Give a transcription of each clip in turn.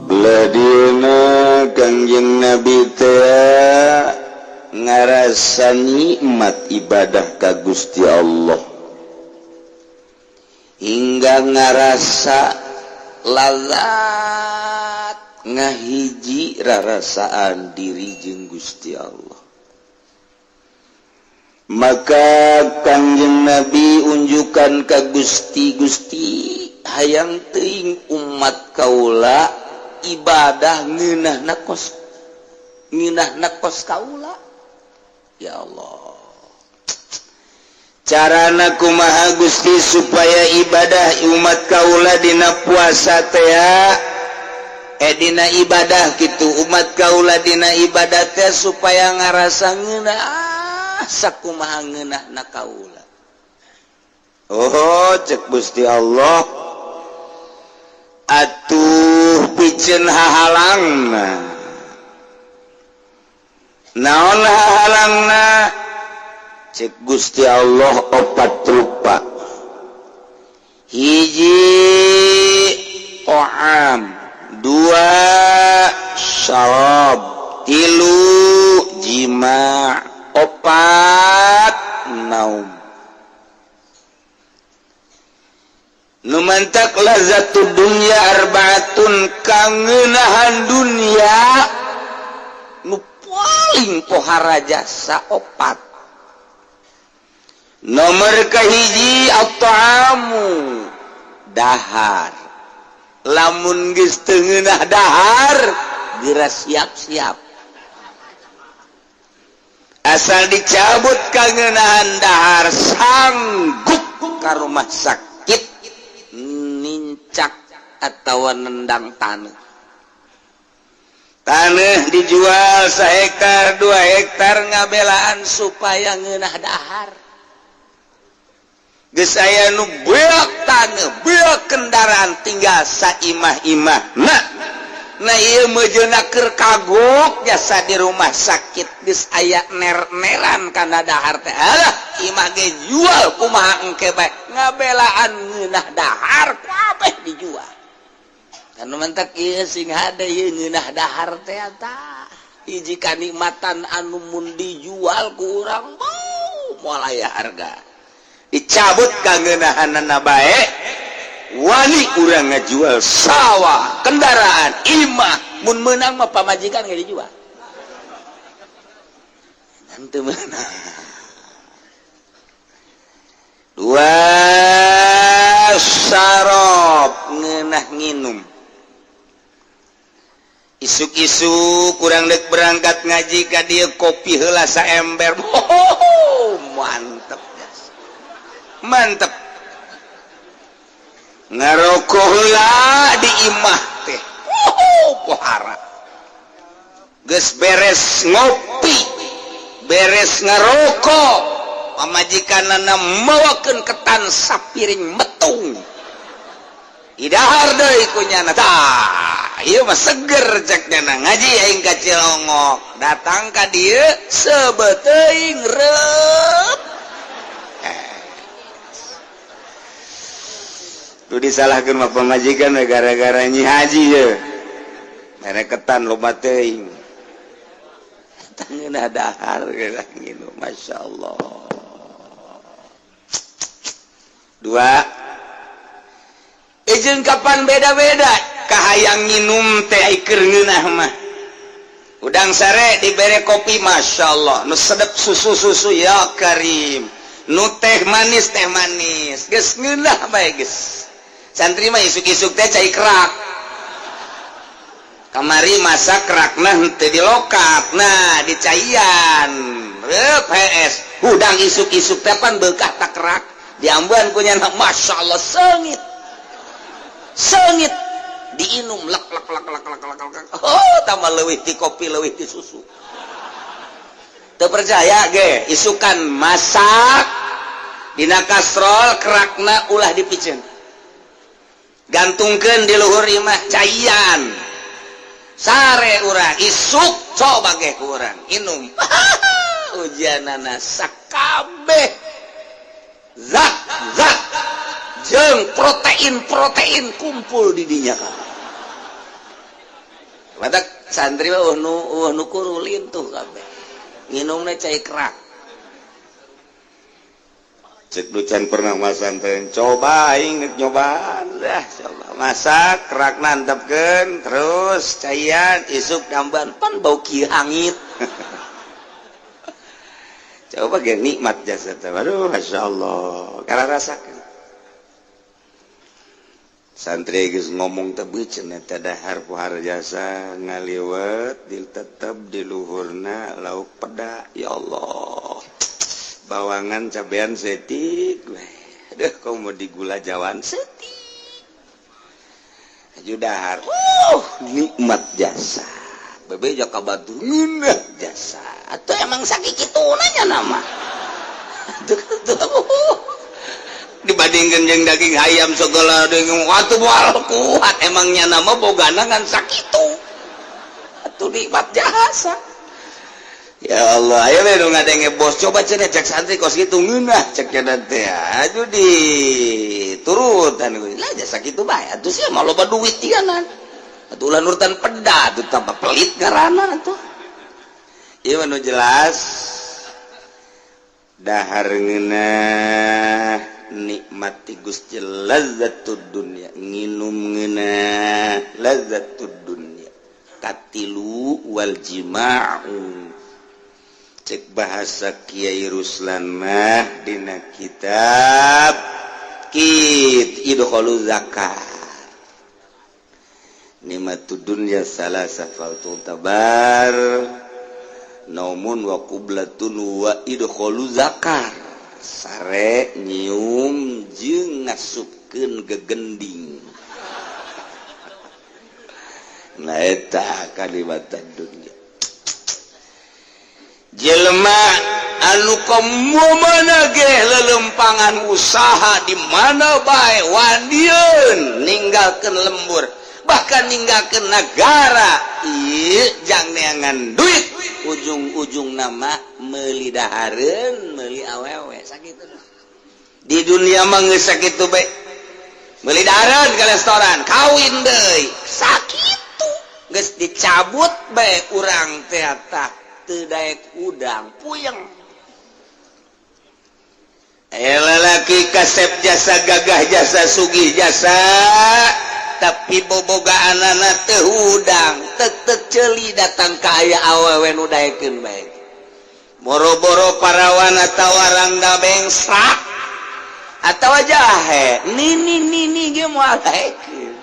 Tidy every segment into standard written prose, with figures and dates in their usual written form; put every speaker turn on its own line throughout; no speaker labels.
Bladina Kangjeng Nabi ngarasa nikmat ibadah ka Gusti Allah hingga ngarasa lalat ngahiji rarasaan diri jeung Gusti Allah. Maka Kangjeng Nabi unjukan ka Gusti hayang teuing umat kaula ibadah ngeunahna kos kaula. Ya Allah, carana kumaha Gusti supaya ibadah umat kaula dina puasa teh dina ibadah kitu umat kaula dina ibadah teh supaya ngarasa ngeunah sakumaha ngeunahna kaula. Oh cek Gusti Allah atuh piceun hahalangna. Naon hahalangna? Cek Gusti Allah opat rupa. Hiji ta'am, dua syarab, tilu jima', opat naum. Numantak lazatud dunya arbaatun kangenahan dunia nu paling pohara jasa opat. Nomor kahiji at-ta'amu dahar. Lamun geus teu ngeunah dahar geura siap-siap. Asal dicabut kangeunahan dahar sanggup ka rumah sakit nincak atawa nendang taneuh. Taneuh dijual 1 hektar 2 hektar ngabelaan supaya ngeunah dahar. Geus aya nu beak taneuh, beak kendaraan tinggal saimah-imah. Nah ieu meujeuna keur kagok jasa di rumah sakit geus aya ner-neran kana dahar teh. Alah imah ge jual kumaha engke bae ngabelaan ngeunah dahar kabeh dijual. Anu mentek ieu sing hade ieu ngeunah dahar teh tah hiji kanikmatan anu mun dijual ku urang moal aya harga. Dicabut kangeunahanna bae wani urang ngajual sawah, kendaraan, imah, mun meunang mah pamajikan ge dijual. Teu meunang. Dua sarop ngeunah nginum. Isuk-isuk kurang dek berangkat ngaji ka dieu kopi heula saember. Mantep. Mantep. Ngaroko heula di imah teh. Pohara. Geus beres ngopi, beres ngaroko, pamajikanana mawakeun ketan sapiring metung. Idahar deui kunyana. Tah, ieu mah seger cekna ngaji aing ka Cilongok. Datang ka dieu sebeteuing reup. Tu disalahkeun mah pamajikan gara-gara nyi haji ye. Mere ketan loba teuing. Tangeunah dahar geura nginum, masyaallah. Dua. Ejeun kapan beda-beda kahayang nginum teh ai keur ngeunah mah. Udang sare dibere kopi masyaallah, nu sedep susu-susu ya karim. Nu teh manis geus ngeunah bae geus. Santri mah isuk-isuk teh cai kerak. Kamari masak kerakna henteu dilokat. Nah, dicaian. Reup HS. Hudang isuk-isuk teh pan beukah tak kerak. Diambuan kunyana masyaallah seungit. Seungit diinum lek. Oh, tambah leuwih ti kopi, leuwih ti susu. Teu percaya ge, isukan masak dina kastrol kerakna ulah dipiceun. Gantungkeun di luhur imah caian. Sare urang isuk coba ge ku urang inum. Ujianana sakabeh zat jeung protein kumpul di dinya kan. Matak santri mah nu kurulin tuh kabeh. Nginumna cai kerak. Cek ducan pernah masantren coba aing nyobaan dah coba masak kerak nantepkeun terus caian isuk damban pan bau kieu hangit. Coba ge nikmat jasa teh. Aduh masyaallah. Kara rasakeun. Santri geus ngomong teh beuceun eta dahar pohar jasa ngaliwet tetep di luhurna lauk peda ya Allah. Bawangan cabean setik aduh kau mau digula jawan setik aju dahar nikmat jasa bebe jaka batu ngeunah jasa atau emang sakit itu nanya nama dibandingkan yang daging ayam segala dengan waktu mual kuat emangnya nama bogana ngan sakitu atau nikmat jasa. Ya Allah, ayo dong ada yang bos coba cenah cek santri kos gitu ngeunah cek teh aduh diturutan lah jasa kitu bae atuh sia mah loba duit tianan atuh ulah nurutan peda atuh tambah pelit garana atuh ieu nu jelas dahar ngeunah nikmati Gusti lazzatud dunya nginum ngeunah lazzatud dunya katilu wal jima'u cek bahasa Kiai Ruslan mah dina kitab idkholu zakar nikmatud dunya salasa faltul tabar naumun wa qublatun wa idkholu zakar sare nyium jeung ngasupkeun gegending nah eta kalimatad dunya jelema anu komumana ge lelempangan usaha di mana bae wadieun ninggalkeun lembur bahkan ninggalkeun negara ieu jang neangan duit ujung-ujung nama meuli dahareun meuli awewe sakitu di dunia mah geus sakitu bae meuli dahareun ka restoran kawin deui sakitu geus dicabut bae urang teh tah daek udang puyeng lalaki kasep jasa gagah jasa sugih jasa tapi bobogaanana teu udang tetep ceuli datang ka aya awewe nu daekeun bae boro-boro parawana tawarang da bengsrak atawa jahe nini ge moal daekeun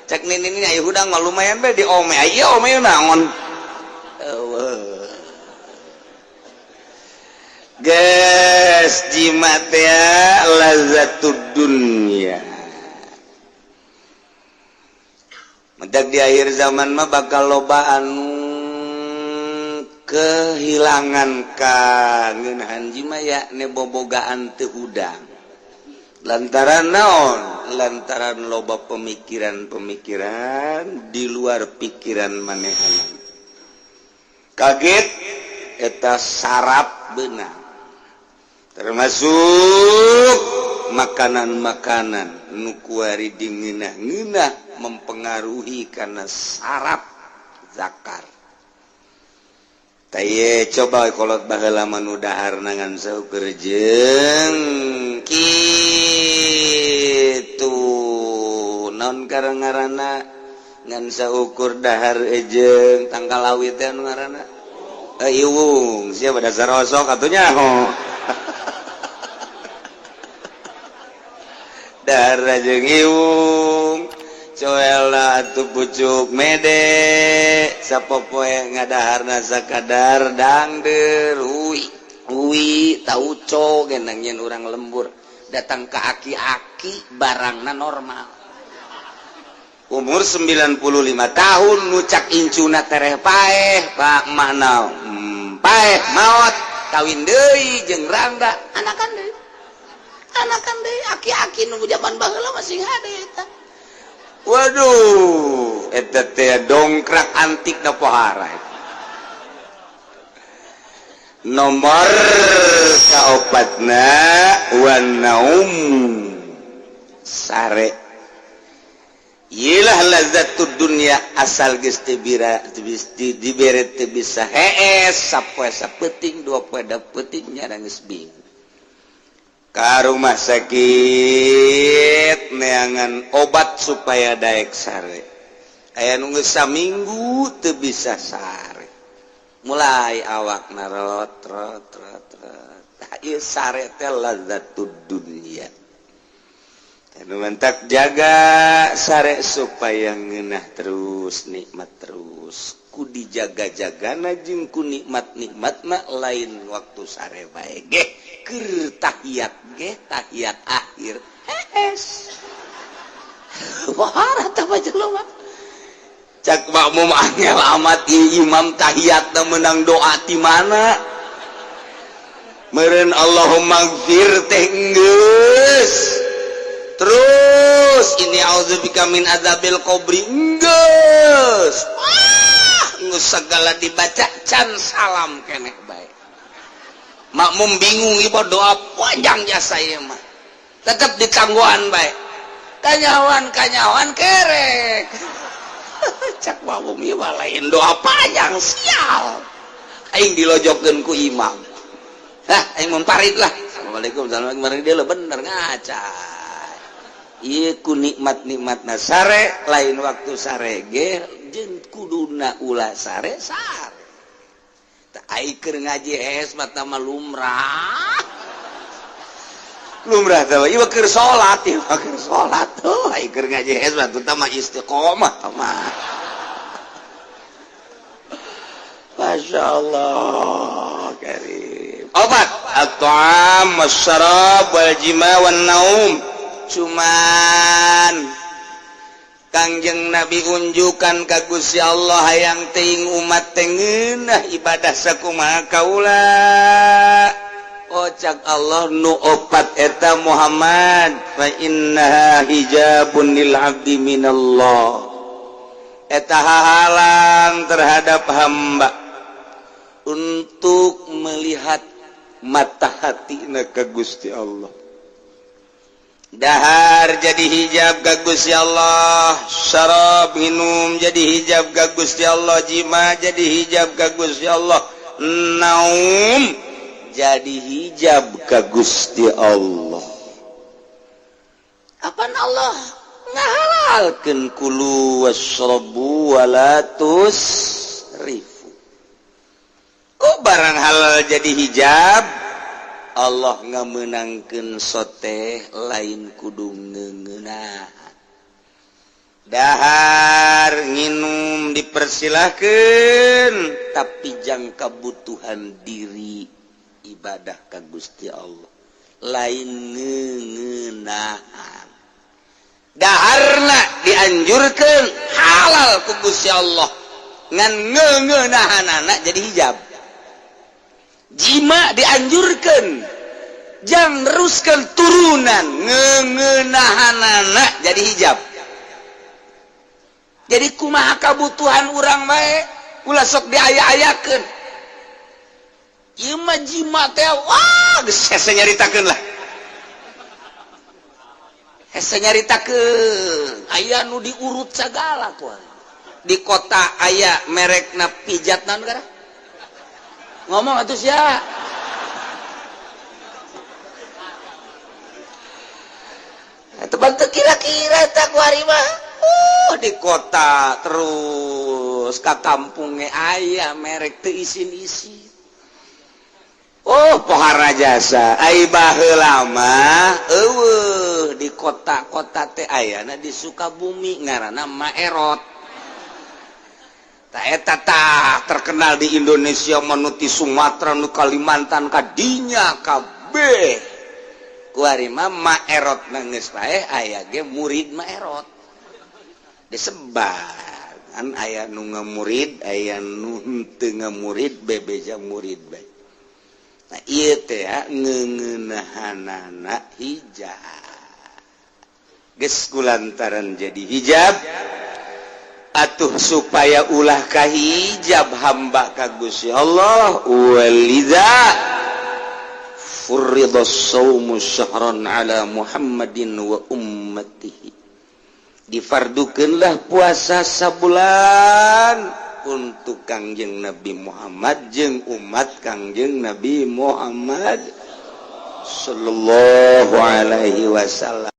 cek nini aya udang mah lumayan bae di ome aya ome naon gas jimat ya lazzatud dunya mendak di akhir zaman mah bakal loba anu kehilangan ka ngeunahan jima ya ne bobogaan teu udang lantaran naon lantaran loba pemikiran di luar pikiran manehanna kaget eta sarap beunang termasuk makanan-makanan nu kuari dingeunah-ngeunah mempengaruhi karena saraf zakar. Taye coba kolot baheula manu dahar nangan saukur jeung kitu naon ngaranna ngan saukur dahar jeung tangkal awit teh anu ngaranna iwung sia dasar osok atunya dahar jeung iwung coela atuh pucuk mede sapopoe ngadaharna sakadar dangdeur uwi tauco genang yen urang lembur datang ke aki-aki barangna normal umur 95 tahun nucak incuna tereh paeh pak mana paeh maot kawin deui jeung rangda anakan deui aki-aki nu zaman baheula masih hade eta. Waduh, eta teh dongkrak antik na pohara. Nomor kaopatna wan naum sare Iyalah lazatud dunya asal geus teu dibere teu bisa hees sapoe sapeting dua poe da peuting nya geus bingung. Ka rumah sakit neangan obat supaya daek sare. Aya nu geus saminggu teu bisa sare. Mulai awak narot rot. Ieu sare teh lazatud dunya. Anu mantak jaga sare supaya ngeunah terus nikmat terus ku dijaga-jagana jeung ku nikmat-nikmatna lain waktu sare bae ge keur tahiyat ge tahiyat akhir hees wah tah baca lo mah cak makmum angel amat imam tahiyatna meunang doa ti mana meureun Allahumma gfir teh geus terus ini auzubika min adzabil qabri geus geus segala dibaca can salam keneh bae makmum bingung ieu doa panjang jasa ieu mah tetep ditangguhan bae kanyawan kerek cak makmum ieu mah lain doa panjang sial aing dilojokkeun ku imam aing mun parit lah assalamualaikum warahmatullahi wabarakatuh bener ngaca ieu ku nikmat-nikmatna sare lain waktu sare ge jeung kuduna ulah sare tah ai keur ngaji hees mata mah lumrah teh ieu keur salat tuh ai keur ngaji hees mah tah mah istiqomah mah masyaallah karim obat at-ta'am was-syarab wal jima' wan naum cuman Kangjeng Nabi unjukan ka Gusti Allah hayang teuing umat teh ngeunah ibadah sakumaha kaula ocak Allah nu opat eta Muhammad fa innaha hijabun lil abdi minallah eta hahalang terhadap hamba untuk melihat mata hatina ka Gusti Allah dahar jadi hijab ka Gusti Allah syarab minum jadi hijab ka Gusti Allah jima jadi hijab ka Gusti Allah naum jadi hijab ka Gusti Allah apaan Allah ngahalalkeun kulu wasrabu wala tusrifu kok barang halal jadi hijab Allah ngamenangkeun soteh lain kudu ngeunah dahar nginum dipersilahkeun tapi jang kebutuhan diri ibadah ka Gusti Allah lain ngeunah daharna dianjurkeun halal ku Gusti Allah ngan ngeunahana jadi hijab jima dianjurkan jang neruskan turunan ngeunahana jadi hijab jadi kumaha kabutuhan urang bae ulah sok diaya-ayakeun ieu mah jima teh wah geus hese nyaritakeun lah hese nyaritakeun aya nu diurut sagala ku di kota aya merekna pijat naon gara ngomong atuh sia tebal teu kira-kira tak kuari mah di kota terus ka kampunge aya merek teu isin-isin pohara jasa ai baheula mah eueuh di kota-kota teh ayana di Sukabumi ngaranna Maerot eta terkenal di Indonesia menuti Sumatera nu Kalimantan kadinya kabeh kuari mah Maerot nangis bae aya ge murid Maerot disebar kan aya nu ngamurid aya nu teu ngamurid bebeja murid bae nah ieu teh ngeuneunahanana hijab geus kulantaran jadi hijab atuh supaya ulah kahijab hamba ka Gusti Allah waliza furridha shaumu syahran ala Muhammadin wa ummatihi difardukanlah puasa sabulan untuk Kangjeng Nabi Muhammad jeung umat Kangjeng Nabi Muhammad sallallahu alaihi wasallam.